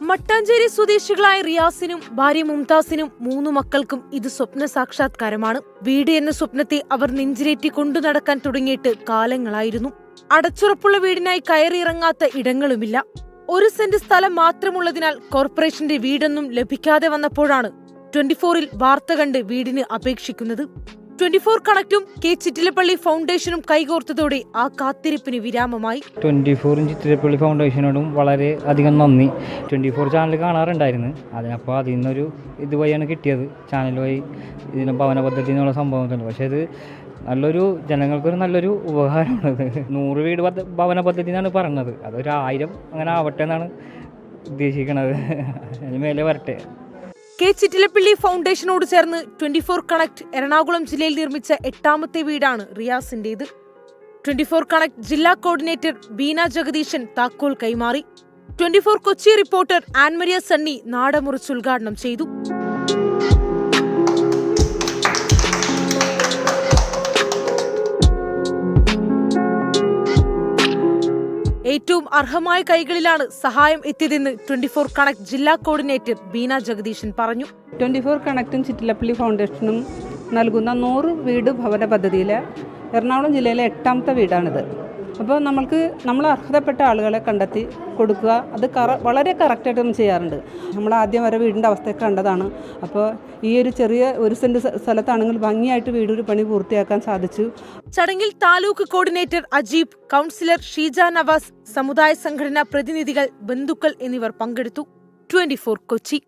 മട്ടാഞ്ചേരി സ്വദേശികളായ റിയാസിനും ഭാര്യ മുംതാസിനും 3 മക്കൾക്കും ഇത് സ്വപ്ന സാക്ഷാത്കാരമാണ്. വീട് എന്ന സ്വപ്നത്തെ അവർ നെഞ്ചിലേറ്റി കൊണ്ടു നടക്കാൻ തുടങ്ങിയിട്ട് കാലങ്ങളായിരുന്നു. അടച്ചുറപ്പുള്ള വീടിനായി കയറിയിറങ്ങാത്ത ഇടങ്ങളുമില്ല. 1 സെന്റ് സ്ഥലം മാത്രമുള്ളതിനാൽ കോർപ്പറേഷന്റെ വീടൊന്നും ലഭിക്കാതെ വന്നപ്പോഴാണ് 24-ൽ വാർത്ത കണ്ട് വീടിന് അപേക്ഷിക്കുന്നത്. 24 കണക്റ്റും കെ ചിറ്റിലപ്പള്ളി ഫൗണ്ടേഷനും കൈകോർത്തതോടെ ആ കാത്തിരിപ്പിന് വിരാമമായി. 24 ചിറ്റിലപ്പള്ളി ഫൗണ്ടേഷനോടും വളരെ അധികം നന്ദി. 24 ചാനൽ കാണാറുണ്ടായിരുന്നു. അതിനപ്പോൾ അതിൽ നിന്നൊരു ഇതുവഴിയാണ് കിട്ടിയത്. ചാനൽ വഴി ഇതിന് ഭവന പദ്ധതി എന്നുള്ള സംഭവം. പക്ഷേ ഇത് നല്ലൊരു ജനങ്ങൾക്കൊരു നല്ലൊരു ഉപകാരമാണത്. 100 വീട് ഭവന പദ്ധതി എന്നാണ് പറഞ്ഞത്. അതൊരു 1000 അങ്ങനെ ആവട്ടെ എന്നാണ് ഉദ്ദേശിക്കുന്നത്. അതിന് മേലെ വരട്ടെ. കെ ചിറ്റിലപ്പള്ളി ഫൗണ്ടേഷനോട് ചേർന്ന് 24 കണക്ട് എറണാകുളം ജില്ലയിൽ നിർമ്മിച്ച 8ാമത്തെ വീടാണ് റിയാസിന്റേത്. 24 കണക്ട് ജില്ലാ കോർഡിനേറ്റർ ബീന ജഗദീശൻ താക്കോൽ കൈമാറി. 24 കൊച്ചി റിപ്പോർട്ടർ ആൻമരിയ സണ്ണി നാടമുറിച്ച് ഉദ്ഘാടനം ചെയ്തു. ഏറ്റവും അർഹമായ കൈകളിലാണ് സഹായം എത്തിയതെന്ന് 24 കണക്ട് ജില്ലാ കോർഡിനേറ്റർ ബീന ജഗദീശൻ പറഞ്ഞു. 24 കണക്റ്റും ചിറ്റിലപ്പള്ളി ഫൗണ്ടേഷനും നൽകുന്ന 100 വീട് ഭവന പദ്ധതിയിൽ എറണാകുളം ജില്ലയിലെ 8ാമത്തെ വീടാണിത്. അപ്പോൾ നമ്മൾ അർഹതപ്പെട്ട ആളുകളെ കണ്ടെത്തി കൊടുക്കുക. അത് വളരെ കറക്റ്റായിട്ട് നമ്മൾ ചെയ്യാറുണ്ട്. നമ്മൾ ആദ്യം വരെ വീടിൻ്റെ അവസ്ഥയൊക്കെ കണ്ടതാണ്. അപ്പോൾ ഈ ഒരു ചെറിയ 1 സെന്റ് സ്ഥലത്താണെങ്കിൽ ഭംഗിയായിട്ട് വീടൊരു പണി പൂർത്തിയാക്കാൻ സാധിച്ചു. ചടങ്ങിൽ താലൂക്ക് കോർഡിനേറ്റർ അജീബ്, കൗൺസിലർ ഷീജ നവാസ്, സമുദായ സംഘടനാ പ്രതിനിധികൾ, ബന്ധുക്കൾ എന്നിവർ പങ്കെടുത്തു. 24 കൊച്ചി.